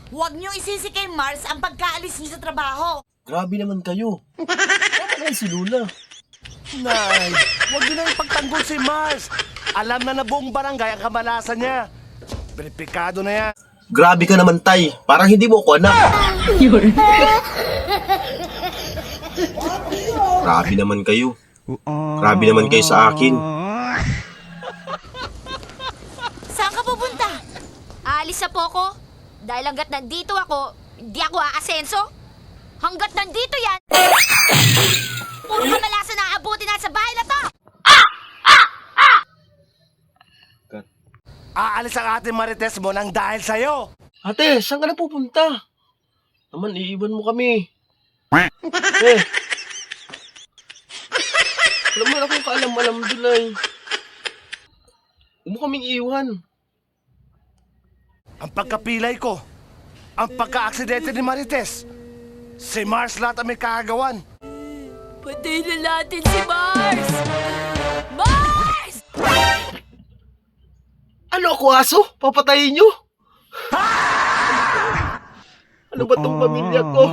Huwag niyo isisi kay Mars ang pagkaalis niyo sa trabaho. Grabe naman kayo. Tama na si Luna. Nay, huwag niyo na ipagtanggol si Mars. Alam na buong barangay ang kamalasan niya. Beripikado na yan. Grabe ka naman, Tay. Parang hindi mo ako anak. Grabe naman kayo. Grabe naman kayo sa akin. Saan ka pupunta? Aalis na po ako. Dahil hanggat nandito ako, hindi ako aasenso. Hanggat nandito yan, puro kamalasan na aabuti na sa bahay na to. Aalis ang ating Marites mo nang dahil sa'yo. Ate, saan ka na pupunta? Naman, iiwan mo kami. Eh. Alam mo, akong kaalam-alam doon ay. Huwag mo kaming iiwan. Ang pagkapilay ko, ang pagka-aksidente ni Marites, si Mars lahat ang may kagagawan. Patayin na natin si Mars! Mars! Ano ako, aso? Papatayin nyo? Ano ba tong pamilya ko?